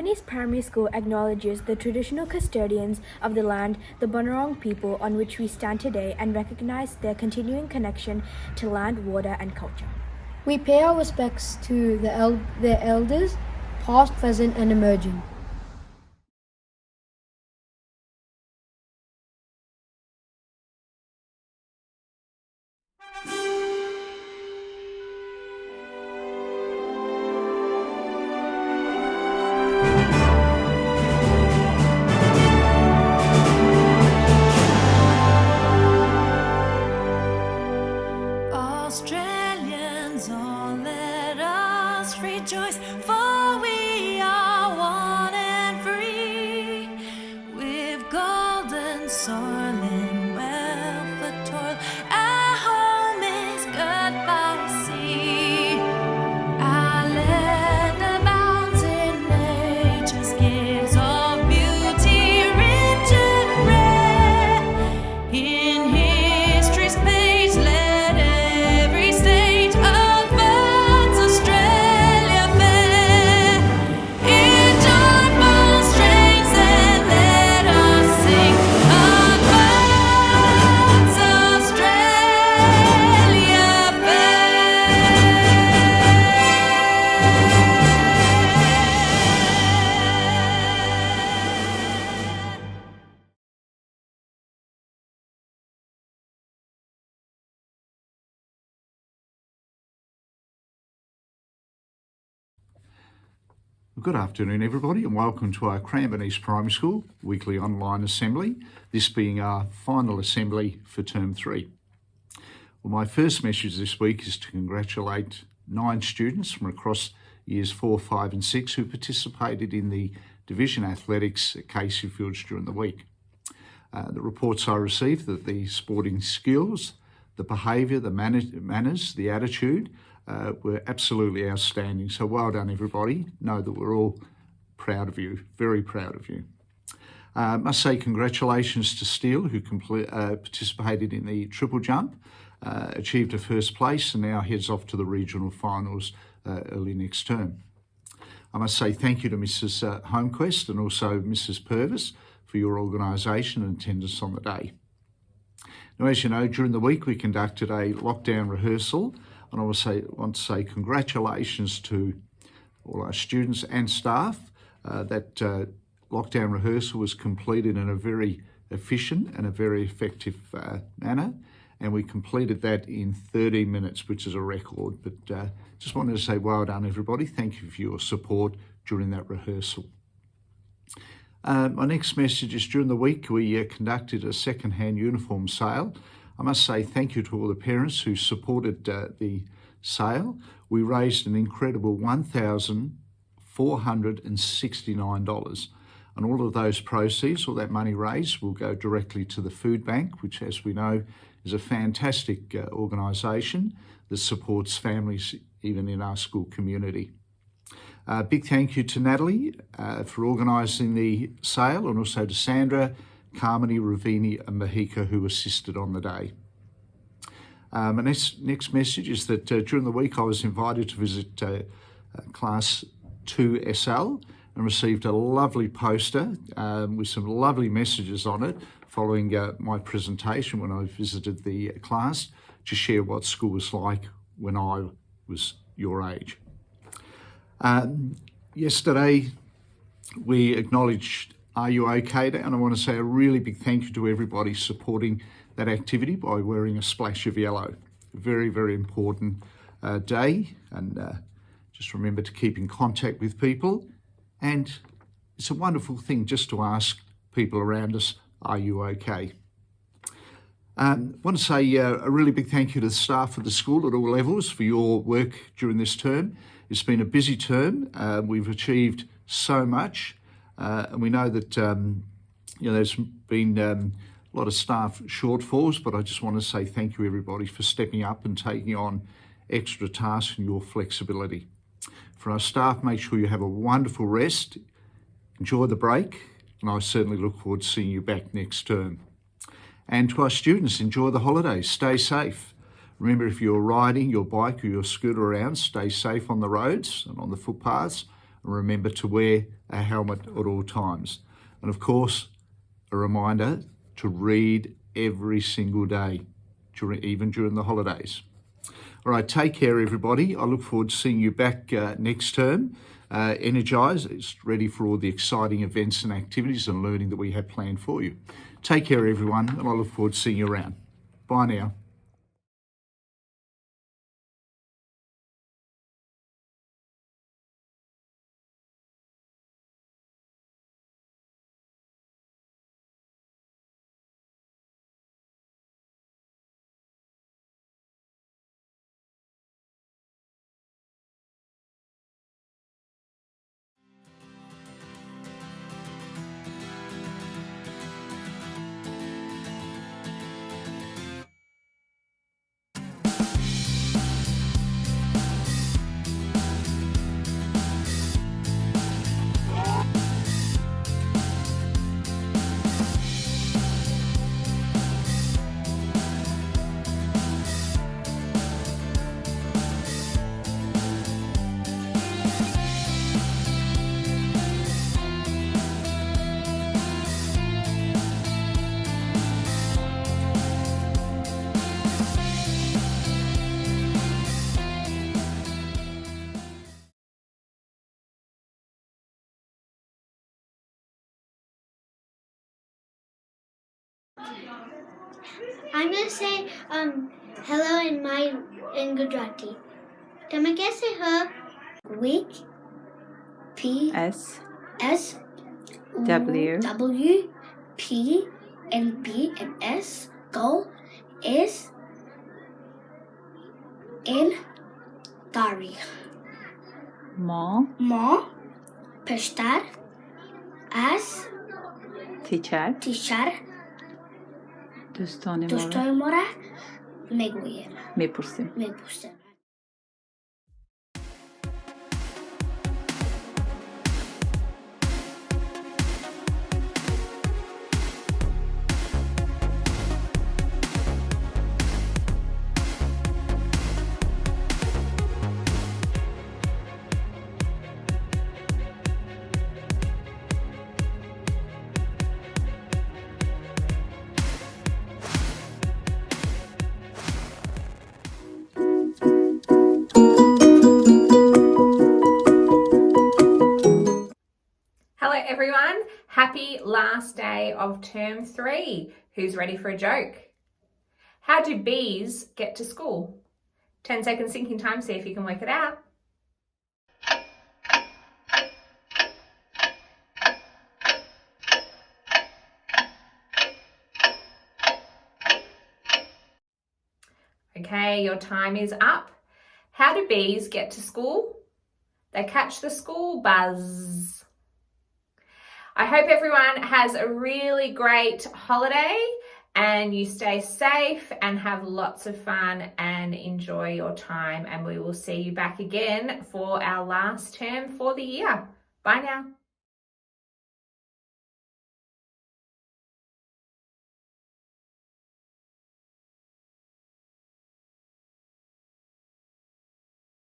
Cramoni's primary school acknowledges the traditional custodians of the land, the Bunurong people on which we stand today, and recognize their continuing connection to land, water, and culture. We pay our respects to their elders, past, present, and emerging. Australians, all let us rejoice, for we are one and free, with golden soil and wealth of toil. Our home is good by sea. Our land abounds in nature's gifts of beauty, rich and rare. In history's page, let every stage advance Australia fair. In joyful strains, then let us sing, advance Australia fair. Good afternoon, everybody, and welcome to our Cranbourne East Primary School weekly online assembly, this being our final assembly for Term 3. Well, my first message this week is to congratulate 9 students from across Years 4, 5 and 6 who participated in the Division Athletics at Casey Fields during the week. The reports I received that the sporting skills, the behaviour, the manners, the attitude were absolutely outstanding. So well done, everybody. Know that we're all proud of you, very proud of you. I must say congratulations to Steele, who participated in the triple jump, achieved a first place and now heads off to the regional finals early next term. I must say thank you to Mrs. Homequest and also Mrs. Purvis for your organisation and attendance on the day. Now, as you know, during the week we conducted a lockdown rehearsal, and I want to say congratulations to all our students and staff. That lockdown rehearsal was completed in a very efficient and a very effective manner, and we completed that in 30 minutes, which is a record. But just wanted to say well done, everybody. Thank you for your support during that rehearsal. My next message is during the week we conducted a second-hand uniform sale. I must say thank you to all the parents who supported the sale. We raised an incredible $1,469, and all of those proceeds, all that money raised, will go directly to the food bank, which, as we know, is a fantastic organisation that supports families even in our school community. Big thank you to Natalie for organising the sale, and also to Sandra, Carmody, Ravini and Mahika, who assisted on the day. My next message is that during the week I was invited to visit Class 2 SL and received a lovely poster with some lovely messages on it following my presentation when I visited the class to share what school was like when I was your age. Yesterday we acknowledged Are You OK Day, and I want to say a really big thank you to everybody supporting that activity by wearing a splash of yellow. Very, very important day, and just remember to keep in contact with people, and it's a wonderful thing just to ask people around us, are you okay? I want to say a really big thank you to the staff of the school at all levels for your work during this term. It's been a busy term. We've achieved so much, and we know that there's been a lot of staff shortfalls, but I just want to say thank you, everybody, for stepping up and taking on extra tasks and your flexibility. For our staff, make sure you have a wonderful rest, enjoy the break, and I certainly look forward to seeing you back next term. And to our students, enjoy the holidays, stay safe. Remember, if you're riding your bike or your scooter around, stay safe on the roads and on the footpaths. and remember to wear a helmet at all times. And of course, a reminder to read every single day, even during the holidays. All right, take care, everybody. I look forward to seeing you back next term. Energised, ready for all the exciting events and activities and learning that we have planned for you. Take care, everyone, and I look forward to seeing you around. Bye now. I'm gonna say hello in Gujarati. તમે कैसे हो? Week P S S W W P and B and S go is in Dari. Mo Mo Peshtar as teacher teacher دوستان ما را دوستای ما را میگویم میپرسیم. میپرسیم. Hello everyone, happy last day of term 3. Who's ready for a joke? How do bees get to school? 10 seconds thinking time, see if you can work it out. Okay, your time is up. How do bees get to school? They catch the school buzz. I hope everyone has a really great holiday and you stay safe and have lots of fun and enjoy your time, and we will see you back again for our last term for the year. Bye now.